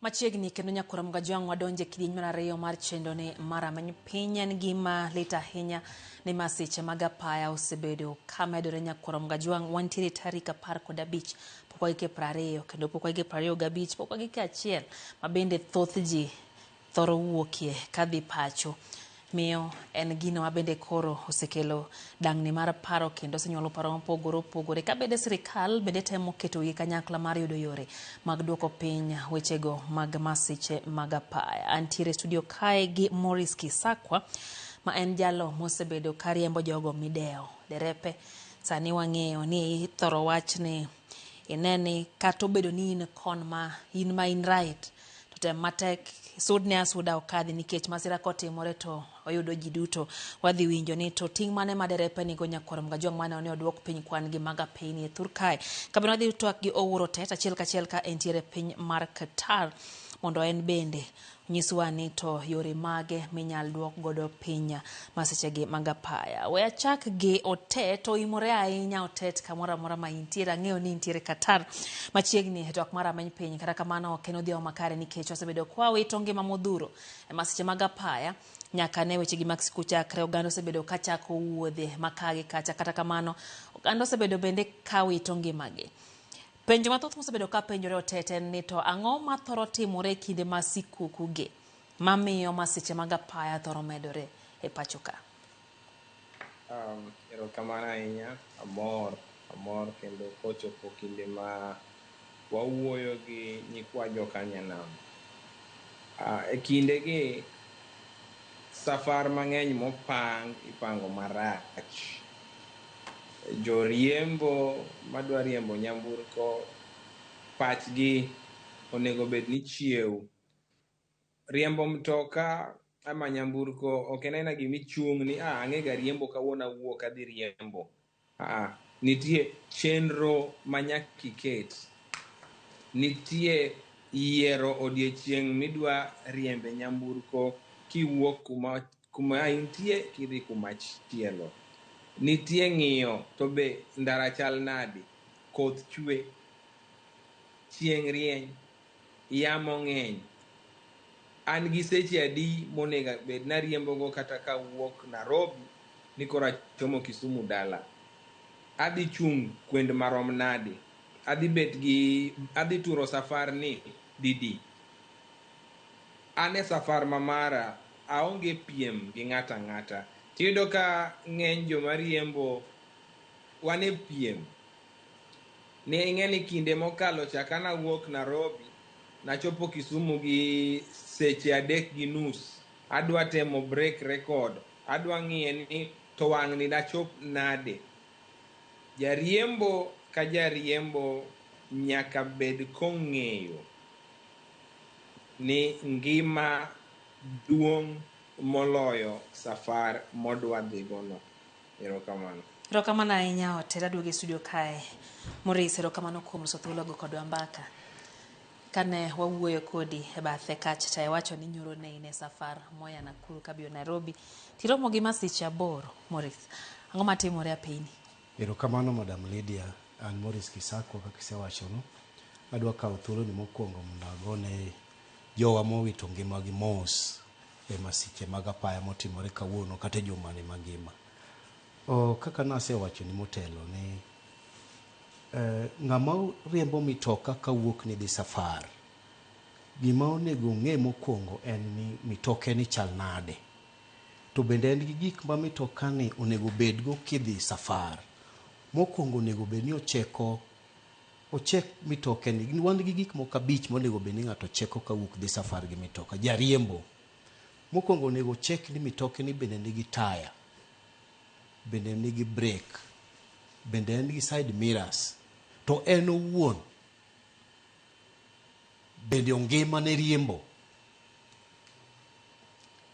Machiegni kendo nyakora mga jwang wadonje kidieny mar ariyo mar chendo ne mara many piny en gima lit ahinya ni masiche mag apaya osebedo ka medore nyakora mga jwang wantiere tarik 15 pok wagike 20 kendo pok wagike 25 pok wagike 1 ma bende thoth ji thoro wuokie kadhi pacho miyo en gino mabende koro osekelo dang'ni mar paro kendo osenyuolo paro mopogore opogore ka bende sirikal bende temo keto gi kanyakla mar yudo yore mag duoko piny wechego mag masiche mag apaya. Antiere studio kae gi Maurice Kisakwa ma en jalo mosebedo ka riembo jogo mideo derepe. Sani wang'eyo ni thoro wach ni ineni kata obedo ni in kon ma in right to tem matek sud ne asuda okadhi nikech masira kotimore to oyudo ji duto wadhi winjo ni to ting' mane ma derepe nigo nyakora mga jwang mane ne oduok piny kwan gi mag apeyni e thur kae. Kabende wadhi twak gi Owuor Otet achiel kachiel ka entiere piny mar Qatar mondo en bende nyiswa ni to yore mage minyal duok godo piny masichegi mag apaya. We achak gi Otet, oimore ahinya Otet kamoro amora ma intiere, ang'eyo ni intiere Qatar machiegni e twak mar ameny piny, kata kamano ok en odhiambo makare nikech osebedo kwa wito ngima modhuro e masiche mag apaya nyaka ne wechegi mag siku chakre. Oganda osebedo ka chako wuodhe makagi kacha, kata kamano oganda osebedo bende ka wito ngimagi. Penjo mathoth mosebedo ka penjore Otet en ni to ang'o ma thoro timore e kinde ma sikukuge mamiyo masiche mag apaya thoro medore e pacho ka? Erokamano ahinya, amor kendo kochopo kinde ma wawuoyo gi nyikwa jokanyanam. E kindegi safar mang'eny ipango marach. Joriembo madwa riembo nyamburko pachgi onego bed ni chiew. Riembo mtoka ama nyamburko ok en aina gimichung' ni ang'e ga riembo kawuono awuok adhi riembo. Nitie chenro manyaka iket. Nitie yiero odiechieng' midwa riembe nyamburko kiwuok kuma intie kidhi kumachielo. Nitie ng'iyo to be ndara chal nadi, koth chwe, chieng' rieny, yamo ng'eny. An gi seche adi monego bed nariembogo kata kawuok Nairobi ni koro achomo Kisumu dala. Adhi chung' kwend marom nadi, adhi turo safar ni didi. An e safar mamara aonge piem gi ng'ata ang'ata. Tiyudo ka ng'eny joma riembo wan e piem. Ne ing'eni kinde mokalo cha kana wuok Nairobi nachopo Kisumu gi seche 3:30. Adwa temo break record. Adwa ng'iye ni to wang'ni nachop nade. Jariembo ka jariembo nyaka bed kong'eyo ni ngima duong' moloyo safar modwa dhigono. Erokamano. Erokamano ahinya Otet. Aduogo e studio kae. Maurice, erokamano kuom loso thuolo go kodwa mbaka. Kane wawuoyo kodi e bathe kacha to iwacho ni nyoro ne ine safar moya Nakuru kabiro Nairobi tiromo gi masiche 8. Maurice, ang'o matimore e piny? Erokamano Madam Lydia. An Maurice Kisakwa kaka isewachono. Adwa kawo thuolo ni mokwongo mondo agone jowa mowito ngimagi mos e masiche mag apaya motimore kawuono kata jumani mangima. Kaka nasewacho ni motelo ni ng'ama riembo mitoka kawuok ni dhi safar, gima onego ng'e mokwongo en ni mitoke ni chal nade, to bende en gi gik ma mitoka ni onego bedgo kidhi safar. Mokwongo onego bed ni ochek mitoke ni. Wan gi gik moko 5 monego bed ni ng'ato cheko kawuok dhi safar gi mitoka. Jariembo mokwongo onego chek ni mitoke ni bende nigi taya, bende nigi brake, bende en gi side mirrors, to en owuon bende ongima ne riembo.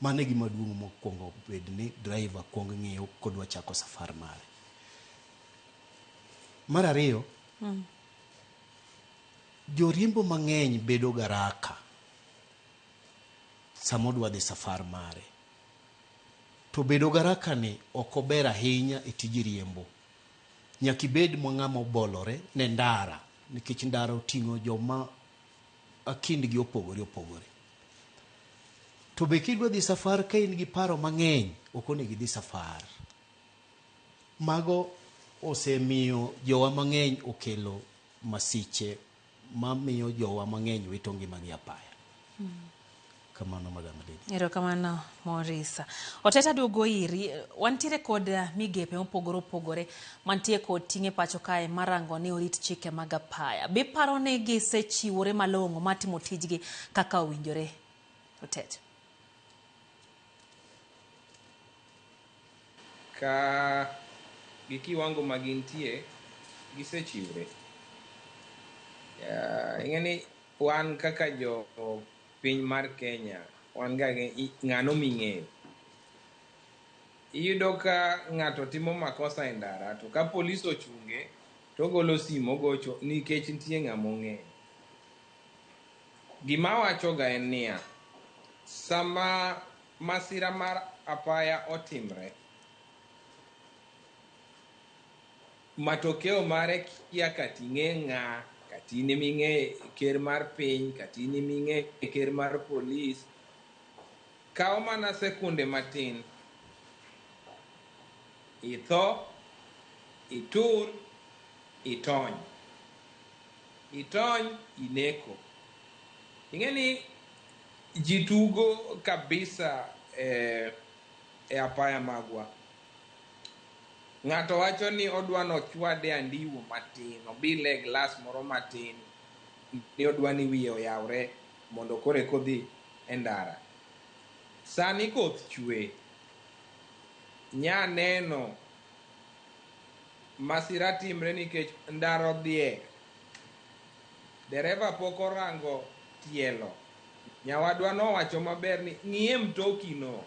Mane gima duong' mokwongo bed ni driver kwong ng'iyo kodwa chako safar mare. Mar ariyo, joriembo mang'eny bedo garaka samodwa dhi safar mare. To bedo garaka ni ok ober ahinya e tij riembo. Nyaka ibed ng'ama obolore ne ndara nikech ndara oting'o joma kindgi opogore opogore. To be kidwa dhi safar ka in gi paro mang'eny, ok onego idhi safar. Mago osemiyo jowa mang'eny okelo masiche mamiyo jowa mang'eny wito ngimagi apaya. Kamano Madam Lady. Erokamano Maurice. Otet aduogo iri, wantiere kod migepe mopogore opogore mantie kod ting'e pacho kae marango ni orit chike mag apaya. Be paro ni gisechiwore malong'o matimo tijgi kaka owinjore? Otet. Ka gi kiwango ma gintie gisechiwre. Ing'eni wan kaka jo piny mar Kenya, wan ga ng'ano ming'eyo. Iyudo ka ng'ato timo makosa e ndara, to ka polis ochunge, to golo simu ogocho nikech nitie ng'ama ong'eyo. Gima wachoga en niya, sama masira mar apaya otimre, matokeo mare kia kati ng'e ng'a, kati ne ming'e ker mar piny, kati ne ming'e ker mar polis, kao mana sekunde matin. Itho, itur, itony. Itony, ineko. Ing'eni ji tugo kabisa e apaya magwa. Ng'ato wacho ni odwa nochwade andiwo matin, obile glas moro matin, ni odwa ni wiye oyawre mondo kore kodhi e ndara. Sani koth chwe, nya neno masira timre nikech ndara odhiek, dereva pok orango tielo. Nyawadwa nowacho maber ni ng'iye mtokino.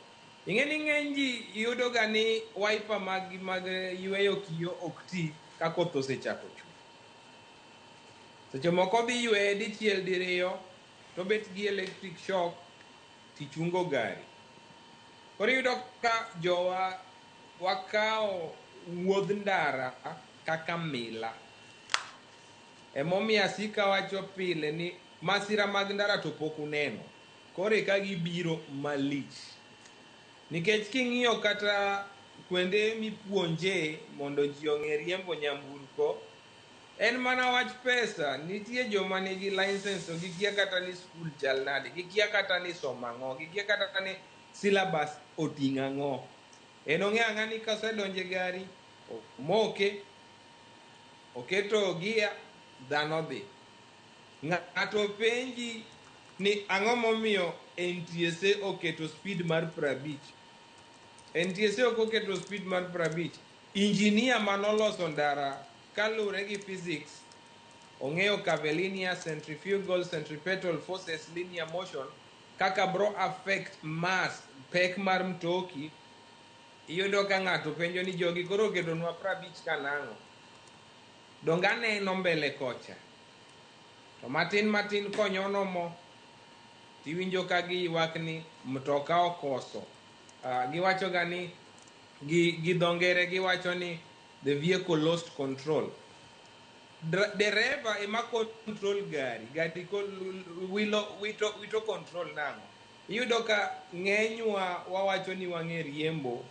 Ing'eni ng'eny ji yudoga ni wiper mag yweyo kiyo ok ti ka koth osechako chwe. Seche moko dhi yweye dichiel diriyo, to bet gi electric shock, tichungo gari. Koro iyudo ka jowa wakao wuodh ndara kaka mila. Emomiyo asika wacho pile ni masira mag ndara to pok uneno. Koro ka gibiro malich. Nikech king'iyo kata kuonde mipuonje mondo ji ong'e riembo nyamburko, en mana wach pesa. Nitie joma nigi license to gikia kata ni skul chal nade, gikia kata ni somo ang'o, gikia kata ni syllabus oting'o ang'o. En ong'e ang'a ni kasedonje gari, omoke, oketo gia, dhano dhi. Ng'ato penji ni ang'o momiyo NTSA oketo speed mar 50. NTSA ok oketo speed mar 50. Injinia manoloso ndara kalure gi physics ong'eyo curvilinear, centrifugal, centripetal forces, linear motion, kaka bro affect mass, pek mar mtoki. Iyudo ka ng'ato penjo ni jogi koro oketonwa 50 kanang'o. Donga neno mbele kocha. To matin matin konyono mo, tiwinjo ka giywak ni mtoka okoso. Giwacho ga ni, gi dhongere giwacho ni the vehicle lost control. Dereva ema control gari wito control nang'o. Iyudo ka ng'enywa wawacho ni wang'e riembo,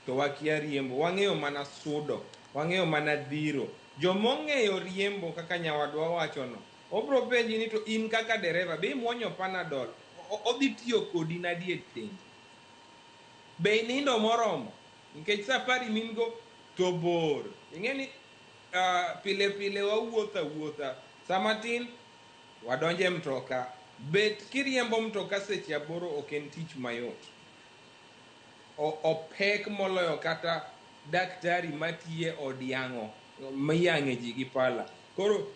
to wakia riembo. Wang'eyo mana sudo, wang'eyo mana dhiro. Jomong'eyo riembo kaka nyawadwa wacho no, obro penji ni to in kaka dereva, be imuonyo panadol, odhi tiyo kodi nadi e tendi. Be inindo moromo, nikech safari mingo to bor. Ing'eni pile pile wawuotha. Sama tin, wadonje mtoka. Bet kiriembo mtoka seche 8 ok en tich mayot. Opek moloyo kata daktari matiye od yang'o, mayang'e ji gi pala. Koro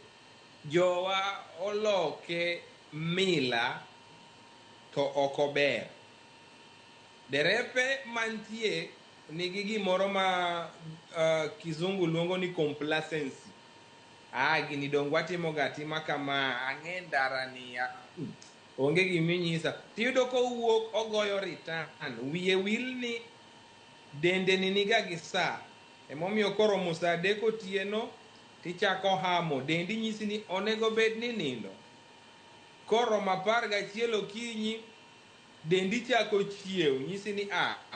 jowa oloke mila to ok ober. Derepe mantie nigi gimoro ma kizungu luongo ni complacency. Gini dong watimo ga tima kama, ang'e ndara ni onge giminyisa. Tiyudo ko wuok ogoyo return, wiye wil ni dende ni niga gi sa. Emomiyo koro musa 3 otieno tichako hamo, dendi nyisi ni onego bed ni nindo. koromo 11 okinyi dendi chako chiew, nyisi ni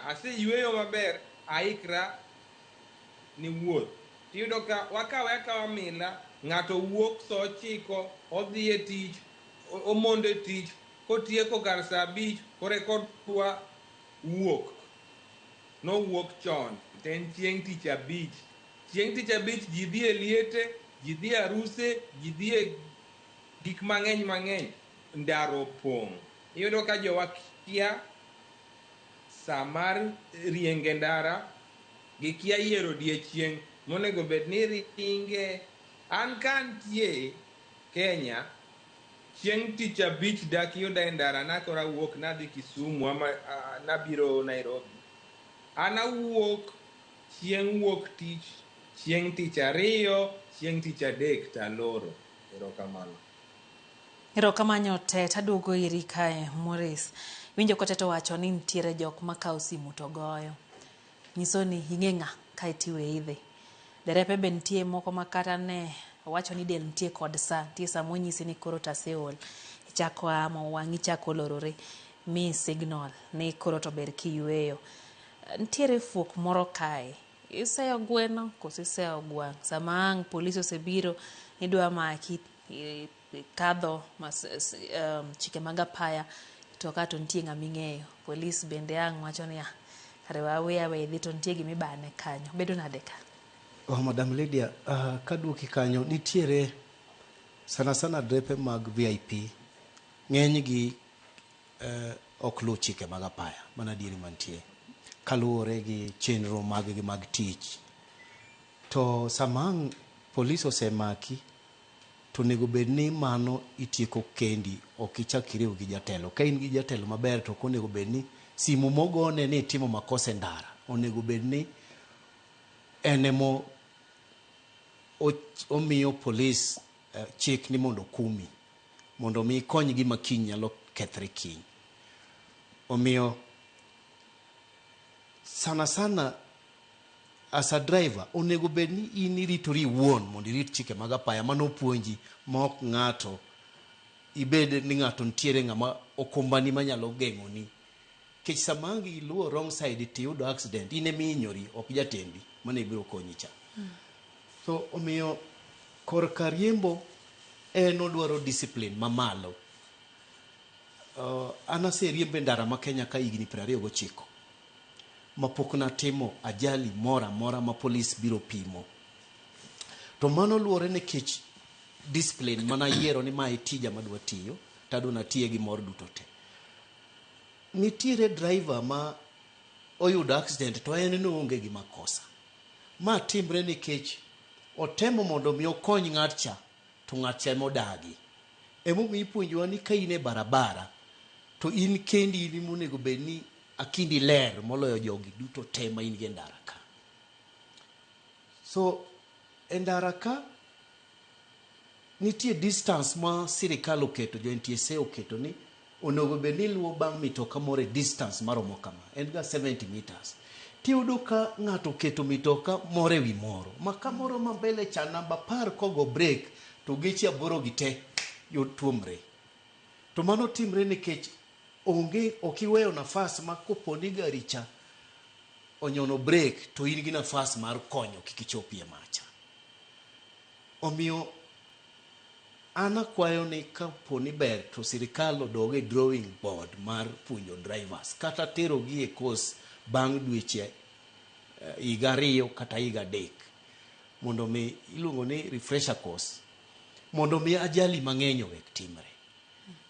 aseyweyo maber, aikra ni wuoth. Tiyudo ka wakawe akawa mila, ng'ato wuok sa 9, odhi e tich, omondo e tich, kotieko kar sa 5 korekodwa wuok. Nowuok chon, to en chieng' tich abich. Chieng' tich abich ji dhi e liete, ji dhi e aruse, ji dhi e gik mang'eny, ndaro opong'. Iyudo ka jowa kia sa mar rienge ndara, gikia yiero odiechieng' monego bed ni ringe. An kantie Kenya, chieng' tich abich dak yuda e ndara nakora wuok nadhi Kisumu ama nabiro Nairobi. An awuok chieng' wuok tich, chieng' tich 2, chieng' tich 3 taloro. Erokamano. Erokamano Otet, aduogo iri kae Maurice. Winjo Otet wacho ni nitiere jok makao simu to goyo. Nyiso ni ing'e ng'a kae tiwe idhi. Derepe be nitie moko makata ne wacho ni del nitie kod sa, nitie sa monyisi ni koro taseol. Ichako amo wang'i chako lorore, mi signal ni koro to ber kiyweyo. Nitiere fuok moro kae. Iseyo gweno koso iseyo gwang'. Sama ang' polisi osebiro idwa maki, kadho chike mag apaya, to ka to nitie ng'ama ing'eyo. Polis bende ang' wacho ni kare wawe dhi to nitie gima ibane kanyo. Bedo nade ka? Madam Lydia, kaduoki kanyo, nitiere sana drepe mag VIP, ng'enygi ok luw chike mag apaya, mana dieri mantie, kaluwore gi chenro mag-gi mag tich. To sama ang' polis osemaki, to nego bed ni mano itieko kendi, ok ichak iriw gi jatelo. Ka in gi jatelo maber, to onego bed ni simu mogone ni timo makosa ndara, onego bed ni enemo omiyo polis chik ni mondo kumi, mondo mi konygi makiny nyalo kethre kiny. Omiyo sana as a driver onego bed ni in iritori iwuon mondo irit chike mag apaya manopuonji, ma ok ng'ato ibed ni ng'ato nitiere ng'ama okumbani manyalo geng'oni. Kech sama ang' iluwo wrong side tiyudo accident, in emi hinyori, ok jatendi mane biro konyi cha. So omiyo korka riembo en odwaro discipline mamalo. An aseriembo e ndara ma Kenya ka higni 29 mapok natimo ajali mora ma polis biro pimo. To mano luwore nikech discipline mana yiero ni ma tija madwa tiyo, tadwa natiye gi mor duto te. Nitiere driver ma oyudo accident to en noonge gi makosa. Ma timre nikech otemo mondo mi okony ng'at cha, to ng'at cha modagi. Emomiyo ipuonjowa ni ka in e barabara, to in kendi in monego bed ni akindi ler moloyo jogi duto te ma in gi ndara ka. So e ndara ka nitie distance ma sirikal oketo, jo NTSA oketo ni onego bed ni luwo bang' mitoka moro e distance maromo kama, en ga 70 meters. Tiyudo ka ng'ato keto mitoka moro e wi moro, ma kamoro ma mbele cha namba 10 kogo break, to geche 8 gi te tuomre. To mano timre nikech ok iweyo nafas ma koponi gari cha onyono break, to in gi nafas mar konyo kik ichopie macha. Omiyo an akwayo ni kaponi ber to sirikal odoge drawing board mar puonjo drivers, kata tero gi e course bang' dweche higa 2 kata higa 3, mondo mi iluongo ni refresher course, mondo mi ajali mang'eny owek timre.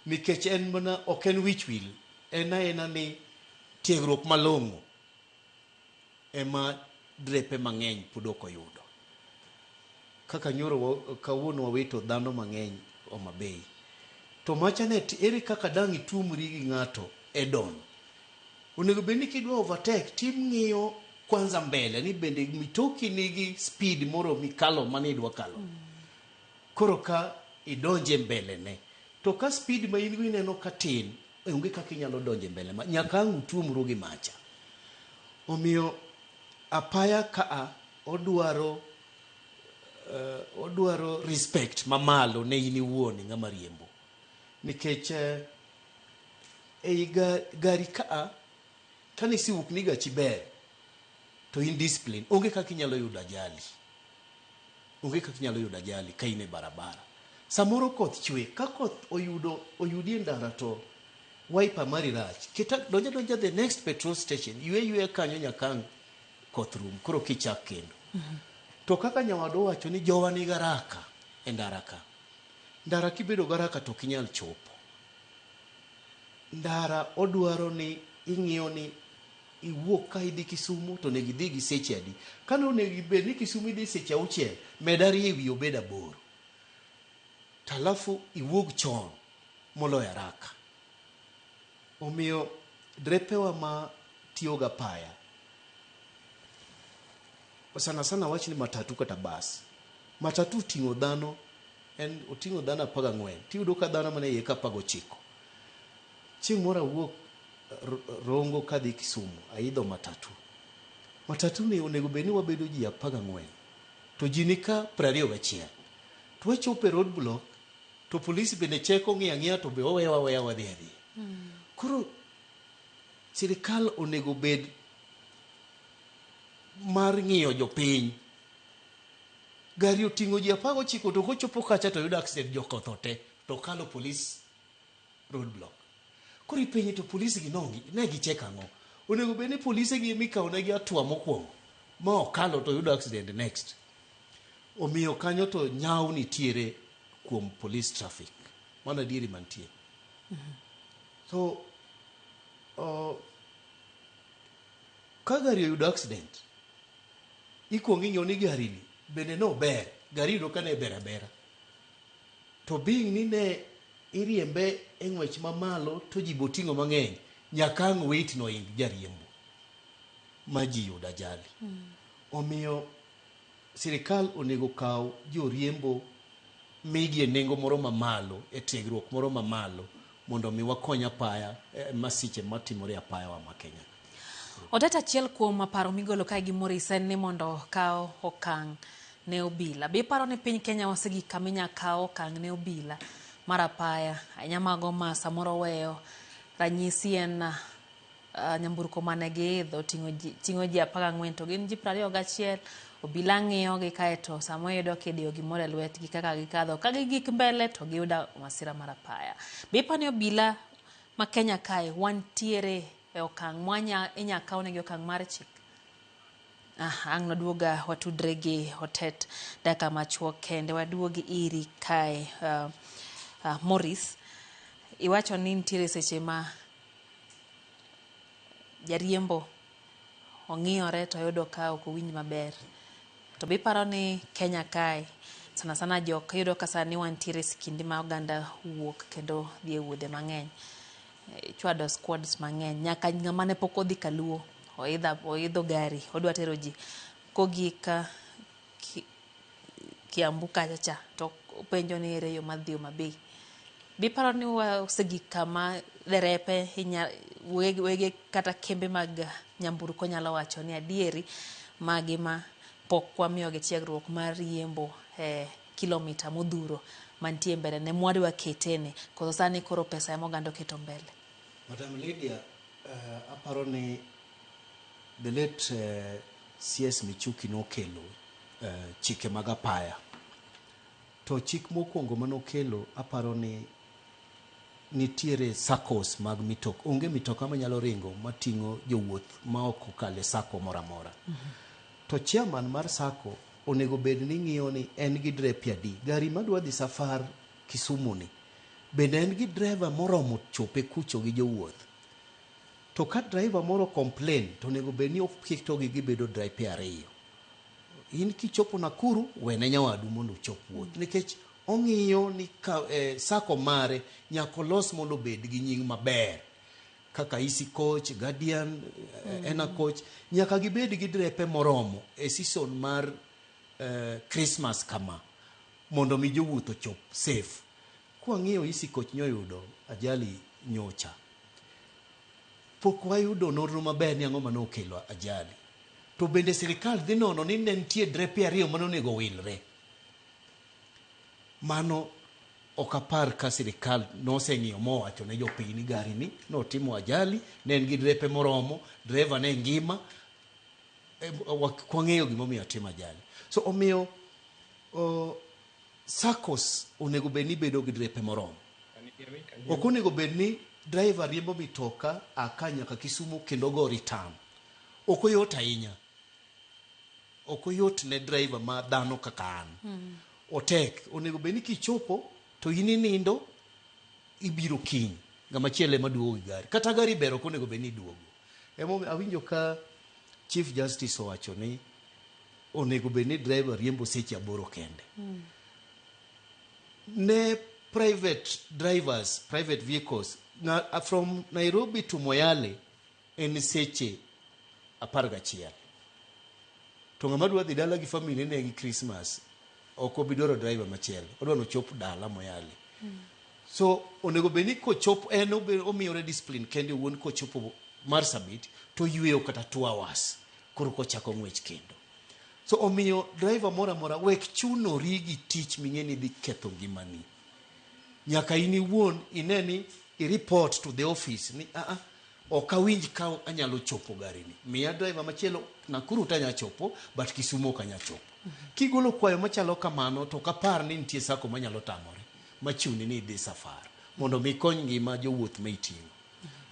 Nikech en mana ok en wich wil, ena ni tiegruok malong'o ema drepe mang'eny pod ok oyudo. Kaka nyoro kawuono wawito dhano mang'eny Homa Bay. To machanet ere kaka dang' itumri gi ng'ato Edon. Onego bed ni kidwa overtake tim ng'iyo kwanza mbele ni bende mitoki nigi speed moro mikalo mane idwa kalo. Koro ka idonje mbele ne. To ka speed ma in ineno ka tin, onge kaka inyalo donje mbele ma nyaka ang' utumru gi macha. Omiyo apaya ka odwaro respect mamalo ne in iwuon ng'ama riembo. nikech gari ka kani siwuok ni gachi ber to in discipline onge kaka inyalo yudo ajali. Ka in e barabara. Samoro koth chwe, ka koth oyudi e ndara to wiper mari rach. Donja the next petrol station, yue kanyo nyakang koth rum, koro kichak kendo. To kaka nyawado wacho ni jowa ni garaka e ndara ka. Ndara kibedo garaka to kinyal chopo. Ndara odwaro ni ing'iyo ni iwuok ka idhi Kisumu to negi dhi gi seche adi. Kano negi bed ni Kisumu idhi seche 6, medari ewi obeda bor. Talafu iwuog chon moloyo haraka. Omiyo drepewa ma tiyo ga paya sana wach ni matatu kata bas. Matatu oting'o dhano 14. Tiyudo ka dhano mane iye ka 19. Chieng' moro awuok Rongo kadhi Kisumu, aidho matatu. Matatu ni onego bed ni wabedo ji 14 to ji ni ka 21. To wachopo e road block to polisi bende cheko ng'iya to be owewa wadhi. Koro sirikal onego bed mar ng'iyo jopiny. Gari oting'o ji 19 to kochopo kacha to yudo accident jokoth ote to kalo police road block. Koro ipenje to polisi gi nongi ne gicheka ang'o. Onego bed ni polisi gi mikawo negi atua mokwongo ma okalo to yudo accident next. Omiyo kanyo to nyaw nitiere kuom police traffic. Mano adieri mantie. So ka gari oyudo accident ikuongo ing'iyo ni gari ni bende no ber. Gari yudo ka ne ber abera. To being ni ne iriembe e ng'wech mamalo to ji boting'o mang'eny nyaka ang' wait no ing jariembo ma ji yudo ajali. Omiyo sirikal onego kaw joriembo migi e nengo moro mamalo, e tiegruok moro mamalo mondo mi wakony apaya masiche matimore apaya wa ma Kenya. Otet achiel kuom paro migolo kae gi Maurice ni mondo kaw okang' ne obila. Be paro ni piny Kenya wasegi kaminya kaw okang' ne obila mar apaya nyamago ma samoro weyo ranyisi en nyamburko mane giidho ting'o ji 14 to gin ji 21. Obila ng'iyo gi kaeto samo yudo kidiyo gimoro e lwetgi kaka gikadho ka gik mbele to giyudo masira mar apaya. Be pani obila ma Kenya kae wantiere e okang' mwanya inya kaw negi okang' mar chik. Ang' noduoga watudre gi Otet daka machuok kende waduogi iri kae Maurice, iwacho ni nitiere seche ma jariembo ong'iyore to yudo ka ok owinj maber. To be paro ni Kenya kae sana jok yudo ka sani wantiere sikindi ma oganda wuok kendo dhi e wuodhe mang'eny. Chwado squads mang'eny nyaka ng'ama ne pok odhi kaluo oidho gari odwa tero ji kogika Kiambu kacha to penjo ni ere yo madhi Homabay. Be paro ni wasegi kama derepe wege kata kembe mag nyamburko nyalo wacho ni adieri magi ma pok wamiyogi tiegruok mar riembo kilomita modhuro mantie mbele ne mwadwa ketene koso sani koro pesa emo gando keto mbele. Madam Lydia, aparo ni the late CS Michuki nokelo chike mag apaya. To chik mokwongo manokelo aparo ni nitiere SACCOs mag mitoka. Onge mitoka manyalo ringo mating'o jowuoth ma ok okale SACCO moro amora. To chairman mar SACCO onego bed ni ng'iyo ni en gi drepe adi. Gari madwa dhi safar Kisumu ni bende en gi driver moromo chope kucho gi jowuoth. To ka driver moro complain to onego bed ni okito gi gibedo drepe 2. In kichopo Nakuru wene nyawadu mondo chop wuoth nikech ong'iyo ni SACCO mare nyaka los mondo bed gi nying maber kaka Easy Coach, Guardian, Ena Coach nyaka gibed gi drepe moromo e season mar Christmas kama mondo mi jowuoth ochop safe. Kwa ng'iyo Easy Coach nyoyudo ajali nyocha. Pok wayudo nonro maber ni ang'o manokelo ajali. To bende sirikal dhi nono ni ne nitie drepe 2 mano nego wilre. Mano okapar ka sirikal noseng'iyo mowacho ne jopiny ni gari ni notimo ajali, ne en gi drepe moromo, dreva ne ngima, kwang'eyo gimomiyo timo ajali. So omiyo SACCOs onego bed ni bedo gi drepe moromo. Ok onego bed ni driver riembo mitoka aka nyaka Kisumu kendo go return. Ok oyot ahinya. Ok oyot ne driver ma dhano kaka an. Otek. Onego bed ni kichopo to in nindo ibiro kiny. Ngama chiele maduogo gi gari. Kata gari bero ok onego bed ni duogo. Awinjo ka Chief Justice owacho ni onego bed ni driver riembo seche 8 kende. Ne private drivers, private vehicles, from Nairobi to Moyale en seche 11. To ng'ama dwa dhi dala gi family ne gi Christmas, ok obidoro driver machielo. Odwa no chop dala Moyale. So onego bed ni kochop en omiyore discipline kende wuon kochopo Marsabit to yueyo kata 2 hours koro kochako ng'wech kendo. So omiyo driver mora wek chunori gi tich ming'eni dhi ketho ngimani. Nyaka in iwuon ineni i-report to the office ni ok awinj ka anyalo chopo gari ni. Miya driver machielo Nakuru tanya chopo but Kisumu ok anya chopo. Kigolo kwayo machalo kamano to kapar ni nitie sako manyalo tamore machuni ni dhi safar mondo mi kony ngima jowuoth maiting'o.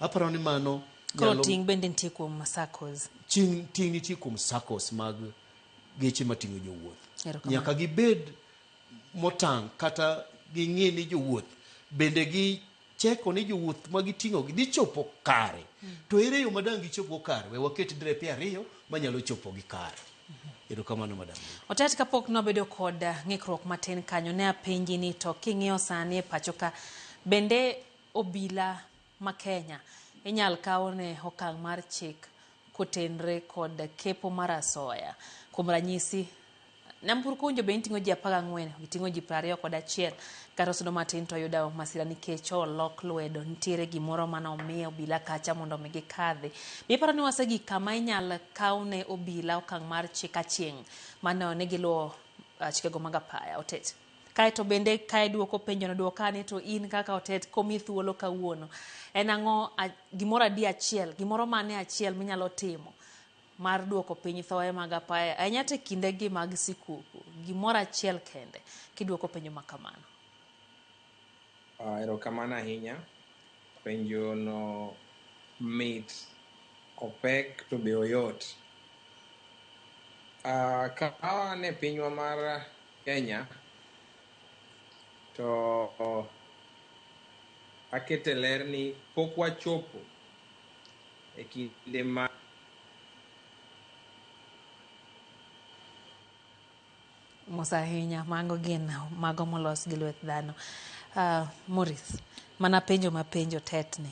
Aparo ni mano koro ting' bende nitie kuom SACCOs. Ting' nitie kuom SACCOs mag geche mating'o jowuoth. Nyaka gibed motang' kata ging'e ni jowuoth bende gi cheko ni jowuoth magiting'o gi chopo kare. To ere yo madang gichopo kare? We waket drepe 2 manyalo chopo gi kare. Erokamano madam. Otet kapok nobedo kod ng'ikruok matin kanyo ne apenji ni to king'iyo sani e pacho ka bende obila ma Kenya inyal kawne okang' mar chik kotenre kod kepo mar asoya. Kuom ranyisi Nyamburko winjo be ting'o ji 14, giting'o ji 21 kata osudo matin to yudo masira nikech olok lwedo nitiere gimoro mane omiyo obila kacha mondo mi gikadhi. Biparo ni wasegi kama inyal kawne obila okang' mar chik achieng' mane ne giluwo chikego mag apaya. Otet kae to bende kae duoko penjo no duokani to in kaka Otet komi thuolo kawuono en ang'o gimoro adi achiel gimoro mane achiel minyalo timo mar duoko piny thoe mag apaya anyate kinde gi mag sikuku gimoro achiel kende kiduoko penjo makamano? Erokamano ahinya. Penjo no mit opek to be oyot. Ka ne pinywa mar Kenya to akete ler ni pok wachopo e kinde ma Mosahinya mago gin mago molos gi lwet dhano. Maurice, mana penjo mapenjo tetni.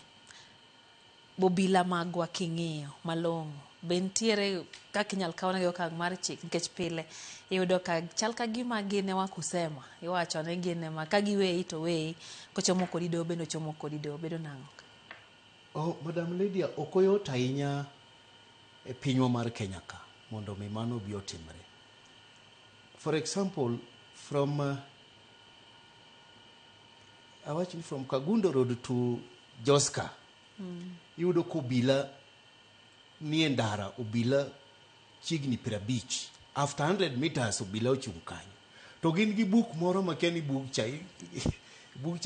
Bobila magwa king'iyo malong'o bentiere kaka inyal kawne gi okang' mar chik nikech pile iyudo ka chal ka gima gine wakusema iwacho ne gine ma ka giweyi to weyi kochomo kodi do bendo chomo kodi do bedo nang'o? Madam Lydia, ok oyot ahinya e pinywa mar Kenya ka mondo mi mano bi otimre. For example, from from Kagundo Road to Joska, yudo ko obila ni ndara obila chigni 50. After 100 meters obila ochung' kanyo. To gin gi book moro makeni book cha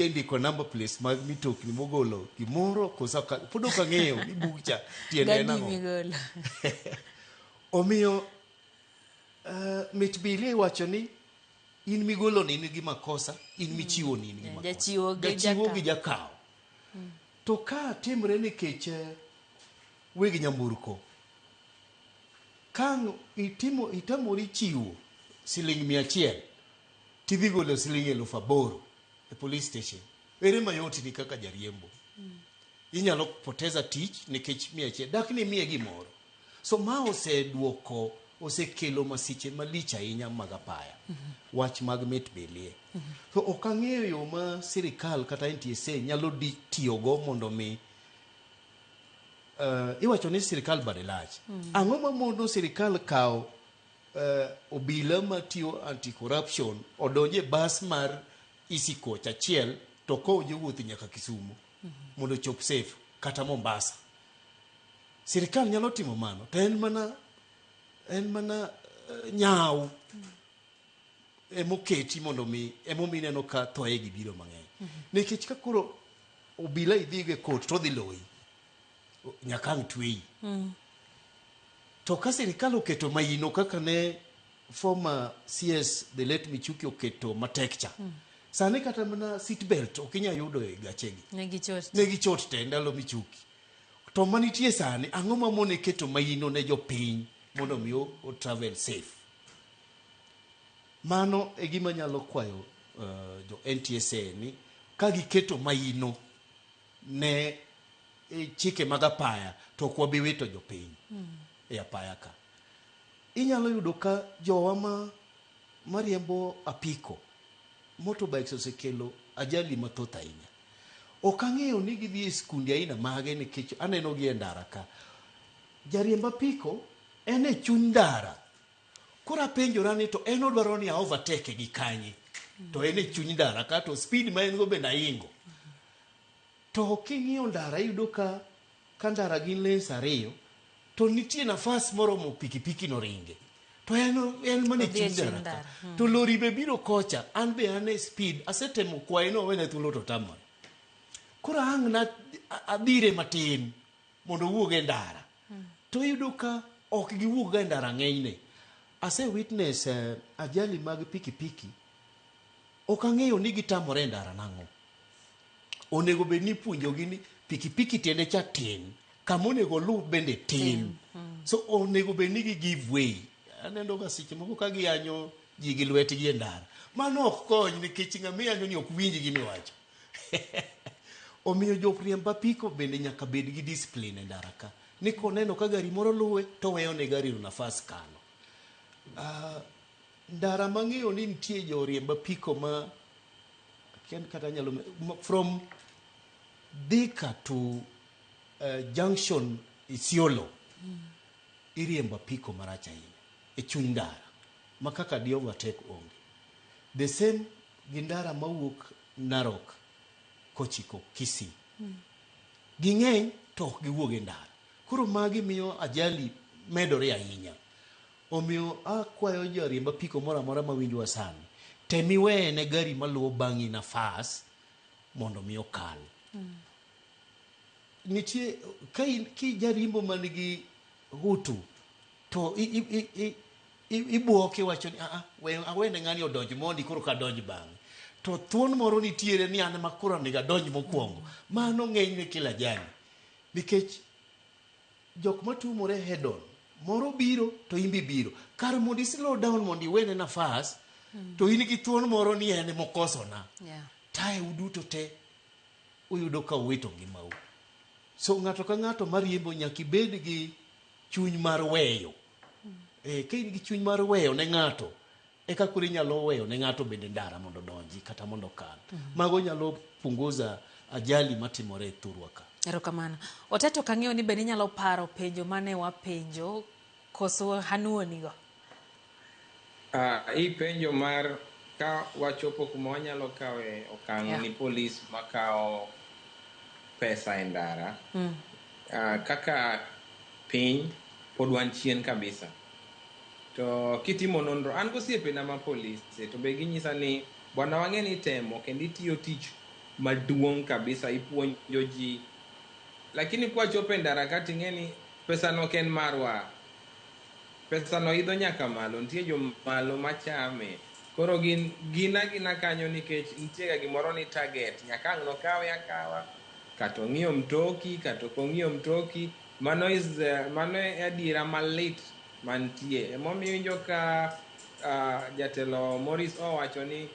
indiko number place mag mitokni mogolo gimoro kosa podo ka ng'eyo ni book cha tiende nang'o. Omiyo mit bili wacho ni in migolo ni in gi makosa, in michiwo ni in gi makosa. Jachiwo gi jakawo. To ka timre nikech weg nyamburko. Kang itamori chiwo $100 tidhi golo $8,000 e police station. Ere mayoti ni kaka jariembo. Inyalo poteza tich nikech $100 dak ni miye gimoro. So ma osekelo masiche malich ahinya mag apaya. Wach mag mit belie. So ok ang'eyo yo ma sirikal kata NTSA nyalo tiyogo mondo mi iwacho ni sirikal bade lach. Ang'o ma mondo sirikal kawo obila matiyo anti-corruption odonje bas mar easy coach achiel to ko jowuoth nyaka Kisumu mondo chop safe kata Mombasa. Sirikal nyalo timo mano, to en mana nyau emoketi mondo mi emomi neno ka thoye gi biro mang'eny. Nikech ka koro obila idhige kot to dhi loyi nyaka ang' tweyi. To ka sirikal oketo maino kaka ne former CS the late Michuki oketo matek cha. Sani kata mana seat belt okinya yudo e gachegi. Negi chot te ndalo Michuki. To manitie sani ang'o ma mone keto maino ne jopiny mondo mi o travel safe. Mano e gima nyalo kwayo jo NTSA ni ka giketo maino ne chike mag apaya to kwa bi wito jopiny e apaya ka. Inyalo yudo ka jowa mariembo apiko motorbikes osekelo ajali mathoth ahinya. Ok ang'eyo ni gidhi e skunde aina mage nikech aneno gi e ndara ka. Jariemb apiko en e chuny ndara. Koro apenjora ni to en odwaro ni overtake gi kanye. To en e chuny ndara ka to speed ma en go bende ahingo. To king'iyo ndara yudo ka ndara gin lanes ariyo to nitie nafas moromo pikipiki no ringe. To en mane chuny ndara ka. To lori be biro kocha, an be ane speed, asetemo kwaye no wene thuolo to tamma. Koro ang' na adhire matin mondo wuog e ndara. To yudo ka ok giwuog e ndara ng'enyne. Ase witness ajali mag pikipiki. Ok ang'eyo ni gitamore e ndara nang'o. Onego bed ni puonjogi ni pikipiki tiende cha tin, kamonego lu bende tin. So onego bed ni gi give way. Aneno ga seche moko ka giyanyo ji gi lwetgi e ndara. Mano ok kony nikech ng'ama yanyo ni ok winji gimiwacho. Omiyo joriemb apiko bende nyaka bed gi discipline e ndara ka. Ni koneno ka gari moro luwe to weyo ne gari no nafas kano. Ndara mang'eyo ni nitie joriemb apiko ma kata nyalo from Thika to junction Isiolo. Iriembo apiko marach ahinya e chuny ndara ma kaka di overtake onge. The same gi ndara mawuok Narok kochiko Kisii. Ging'eny to ok giwuog e ndara. Koro magi miyo ajali medore ahinya. Omiyo akwayo joriemb apiko moro amora mawinjwa sani, temi weye ne gari maluwo bang'i nafas mondo mi okal. Nitie ki jariembo manigi hutu to ibuoke wacho ni awene ng'ani odonj mondi koro ka donj bang'e. To thuon moro nitiere ni an makoro niga donj mokwongo. Mano ng'enyne kila jani. Nikech jok matumore head on, moro biro to imbi biro. Kar mondi slow down mondi iwene nafas, to in gi thuon moro ni ene mokosona. Tae uduto te uyudo ka uwito ngimau. So ng'ato ka ng'ato mariembo nyaka ibed gi chuny mar weyo. Ka in gi chuny mar weyo ne ng'ato, eka kuri nyalo weyo ne ng'ato bende ndara mondo donji kata mondo kal. Mago nyalo punguza ajali matimore e thurwa ka. Erokamano. Otet ok ang'eyo ni bende nyalo paro penjo mane wapenjo koso hanuoni go. I penjo mar ka wachopo kuma wanyalo kawe okang' ni polis makao pesa e ndara. Kaka piny pod wan chien kabisa. To kitimo nonro, an gosiepena ma polis, to be ginyisa ni bwana wang'e ni temo kendo itiyo tich maduong' kabisa, ipuonjo ji. Lakini kwa chopo e ndara ka ting'e ni pesa no ken marwa. Pesa no idho nyaka malo, nitie jo malo machame. Koro gina kanyo nikech nitie ga gimoro ni target. Nyaka ang' no kawe akawa. Kato ng'iyo mtoki, kato kong'iyo mtoki. Mano e adiera malit mantie. Emomiyo winjo ka jatelo Maurice owacho ni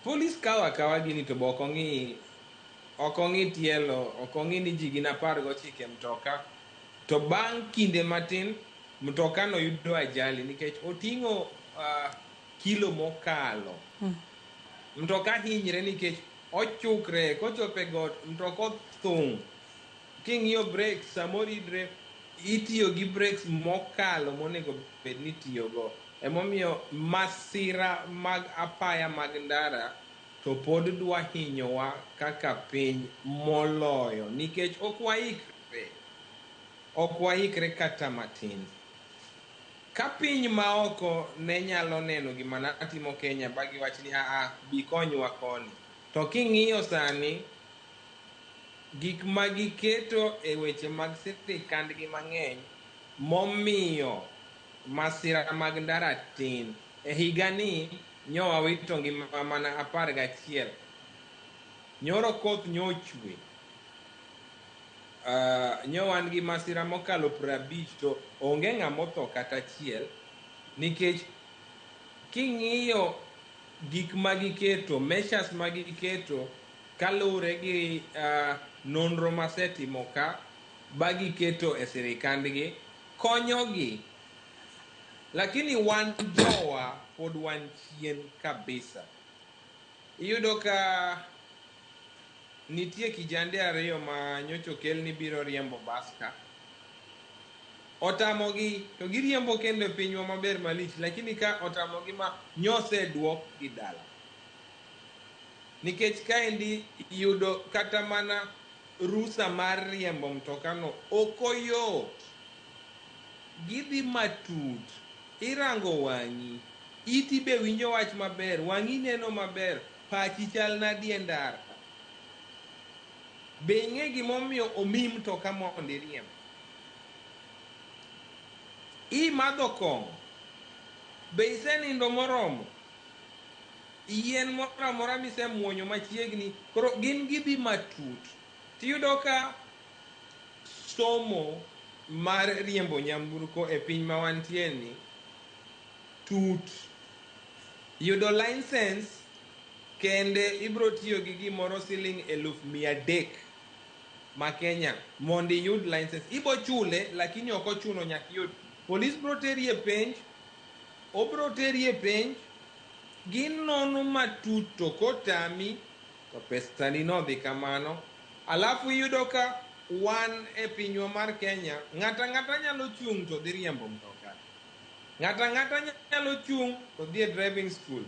polis kawa gini to bok ong'i tielo, ok ong'i ni ji gina 19 mtoka. To bang' kinde matin mtoka no yudo ajali nikech oting'o kilo mokalo. Mtoka hinyre nikech ochukre, kochope got mtoka othung'. King'iyo brakes samoro idre itiyo gi brakes mokalo monego bed ni itiyogo. Emomiyo masira mag apaya mag ndara to pod dwa hinyowa kaka piny moloyo nikech ok waikre kata matin. Ka piny maoko ne nyalo neno gima natimo Kenya ba giwach ni bi konywa koni, to king'iyo sani gik ma giketo e weche mag sirikandgi mang'eny momiyo masira mag ndara tin. E higani nyowawito ngima mana 11. Nyoro koth nyochwe, nyowan gi masira mokalo 50 to onge ng'amotho kata achiel, nikech king'iyo gik magiketo, measures magiketo kalure gi nonro masetimo ka bagiketo e sirikandgi konyogi, lakini wan jowa pod wan chien kabisa. Iyudo ka nitie kijande ariyo ma nyocho kelni biro riembo bas ka, otamogi to giriembo kendo e pinywa maber malich, lakini ka otamogi ma nyoseduok gi dala, nikech kaendi yudo kata mana rusa mar riembo mtokano okoyot. Gidhi matut, irango wang'i, iti be winjo wach maber, wang'i neno maber, pachi chal nadi e ndara. Be ing'e gimomiyo omi mtoka mondo iriemb? Imadho kong'o? Be isenindo moromo? Yien moro amora misemuonyo machiegni, koro gin gidhi matut. Tiyudo ka somo mar riembo nyamburko e piny ma wantie ni tut. Yudo license kende ibro tiyo gi gimoro siling 300,000 ma Kenya mondo iyud license. Ibo chule lakini ok ochuno nyaka iyud. Polis bro teri e penj, obro teri e penj, gin nono matut, to kotami to pesani nodhi kamano. Alafu iyudo ka wan e pinywa mar Kenya, ng'ata nyalo chung' to dhi riembo mtoka. Ng'ata nyalo chung' to dhi e driving school.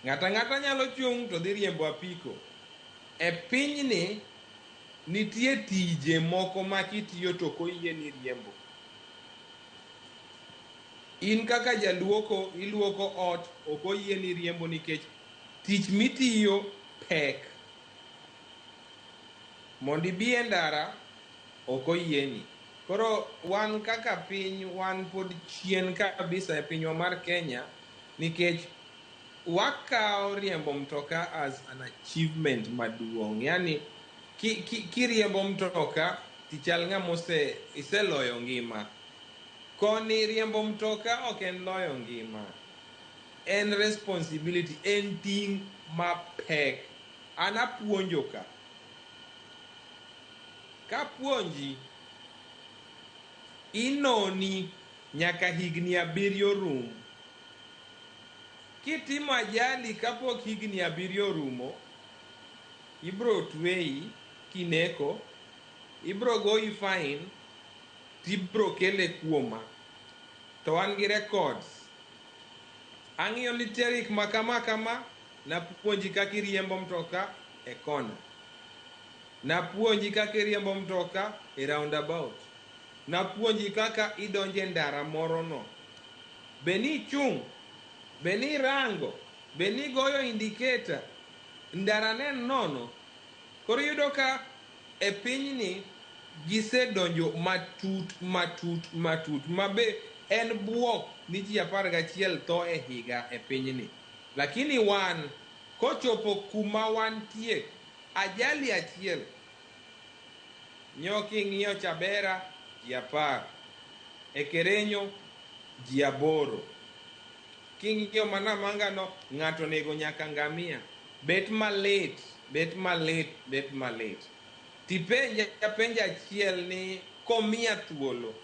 Ng'ata nyalo chung' to dhi riembo apiko. E pinyni nitie tije moko ma kitiyo to koyieni riembo. In kaka jaluoko, iluoko ot, ok oyieni riembo nikech tich mitiyo pek. Mondo ibi e ndara ok oyieni. Koro wan kaka piny, wan pod chien kabisa e pinywa mar Kenya, nikech wakao riembo mtoka as an achievement maduong'. Yani kiriembo mtoka tichal ng'ama iseloyo ngima. Koni riembo mtoka ok en loyo ngima, en responsibility, en ting' mapek. An apuonjo ka, kapuonji inoni nyaka higni 7 rum. Kitimo ajali kapok higni 7 orumo, ibro tweyi kineko, ibro goyi fine, tibro kele kuoma. To wan gi records. Ang'iyo ni tarik ma kama, napuonji kaka iriembo mtoka e kona. Napuonji kaka iriembo mtoka e roundabout. Napuonji kaka idonjo e ndara moro no. Be ni chung', be ni rango, be ni goyo indicator, ndara nen nono. Koro yudo ka e pinyni gisedonjo matut mabe en buok ni ji 11 tho e higa e pinyni. Lakini wan kochopo kuma wantie, ajali achiel, nyoki ng'iyo Chabera ji 10, e Kerenyo ji 8, king'iyo Manamanga no ng'ato nego nyaka ngamia. Bet malit. Tipenja achiel ni komiya thuolo,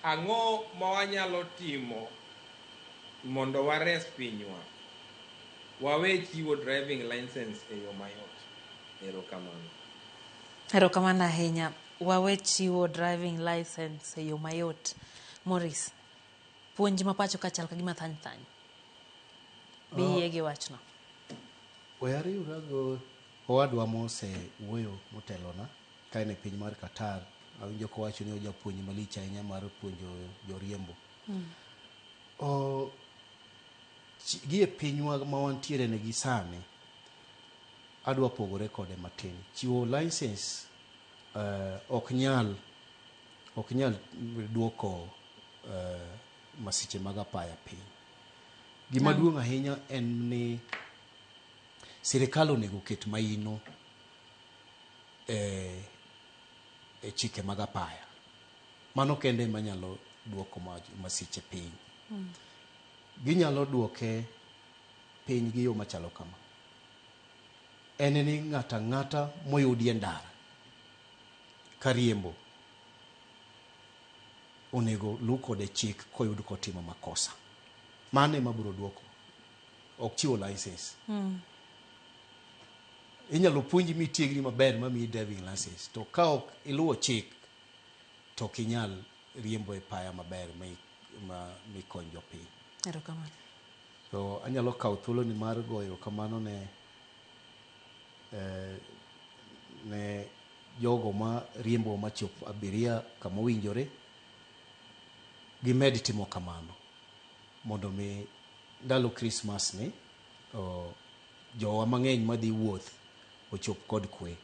ang'o ma wanyalo timo mondo wares pinywa? Wawe chiwo driving license e yo mayot. Erokamano ahinya. Wawe chiwo driving license e yo mayot. Maurice, puonj ma pacho ka chal ka gima thany. Bi yie gi wachno. Wayari urago owadwa mose wuoyo motelona kaine piny mar Qatar awinjo ko wacho ni ojapuonj malich ahinya mar puonjo joriembo. Gie pinywa ma wantiere ne gi sani adwa pogore kode matin. Chiwo license ok nyal duoko masiche mag apaya piny. Gima duong' ahinya en ni sirikal onego ket maino e chike mag apaya. Mano kende manyalo duoko masiche piny. Ginyalo duoke piny gi yo machalo kama. En ni ng'ata moyudi e ndara kariembo onego lu kode chik koyud kotimo makosa. Mano ema biro duoko. Ok chiwo license. Inyalo puonji mitiegni maber mamiyi driving license. To ka ok iluwo chik to ok inyal riembo e paya maber mikony jopiny. Erokamano. So anyalo kawo thuolo ni mar goyo erokamano ne jogo ma riembo machop abiria kama owinjore gimed timo kamano mondo mi ndalo Christmas ni jowa mang'eny madhi wuoth ochop kod kwe.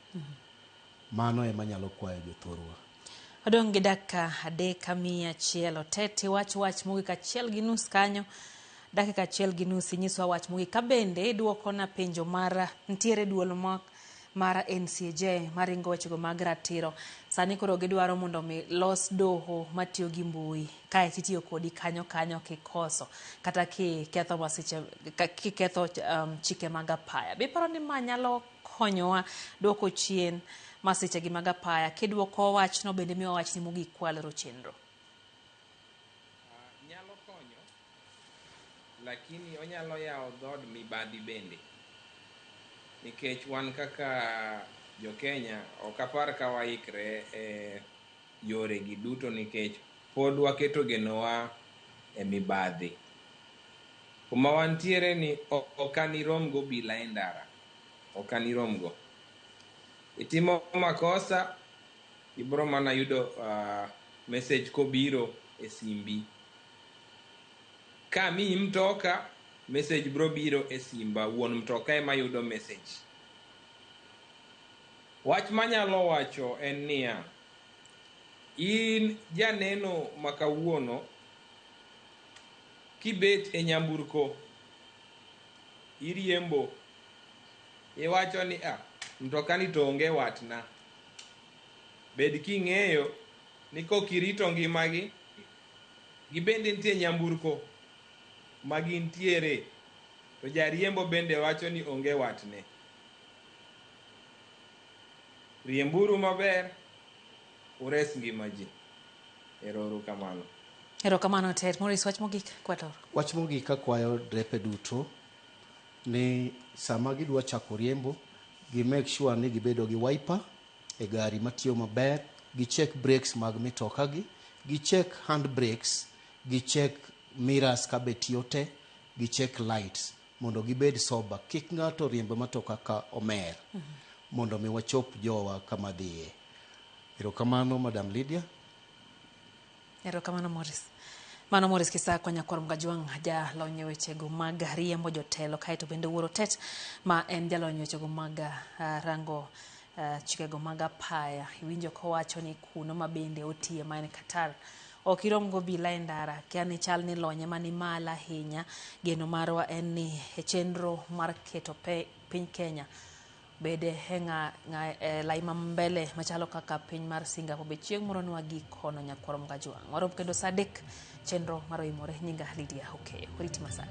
Mano ema nyalo kwayo jothurwa. Odong' gi dakika 3:100 Otet wach mogik 1.5 kanyo. Dakika 1.5 inyiso wach mogik ka bende duoko na penjo mara ntiere duol mara NCJ maringo wechego mag ratiro. Sani koro gidwaro mondo mi los doho matiyo gi mbui kae titiyo kodi kanyo kikoso kata kiketho masiche kiketho chike mag apaya. Biparo ni ma nyalo konyowa duoko chien masiche gi mag apaya kiduoko wach no bende miyo wach ni mogik kwalero chenro. Nyalo konyo lakini onyalo yawo dhod mibadhi bende. Nikech wan kaka jo Kenya ok apar ka waikre yore gi duto nikech pod waketo genowa e mibadhi. Kuma wantiere ni okanirom go bila e ndara. Okanirom go. Itimo makosa ibro mana yudo message kobiro e simbi. Ka mi mtoka message bro biro e simba wuon mtoka ema yudo message. Wach manyalo wacho en niya, in janeno makawuono kibet e nyamburko iriembo iwacho ni mtoka ni to onge watna. Bed king'eyo ni kokirito ngimagi gibende nitie nyamburko magintiere to jariembo bende wacho ni onge watne. Riemburu maber ures ngima ji. Erokamano. Erokamano Otet. Maurice wach mogik kwatoro. Wach mogik akwayo drepe duto ni sama gidwa chako riembo gi make sure ni gibedo gi wiper e gari matiyo maber, gi check brakes mag mitoka gi check hand brakes, gi check mirrors kabe tiyo te, gi check lights mondo gibed sober. Kik ng'ato riembo matoka ka omer mondo mi wachop jowa kama dhiye. Erokamano Madam Lydia. Erokamano Maurice. Mano Maurice Kisakwa nyakwar Mgajwang' jalony wechego mag riembo jotelo kaeto bende Owuor Otet ma en jalony wechego mag rango chikego mag apaya. Iwinjo kowacho ni kuno mabende otie maen Qatar ok irom go bila e ndara kiani chal ni lonye mani mala ahinya. Geno marwa en ni e chenro mar keto piny Kenya bede laima mbele machalo kaka piny mar Singapore be chieng' moro nwa gikono nyakwar Mgajwang'. Warom kendo saa 3 chenro maro imore. Nyinga Lydia Okeyo. Oriti masani.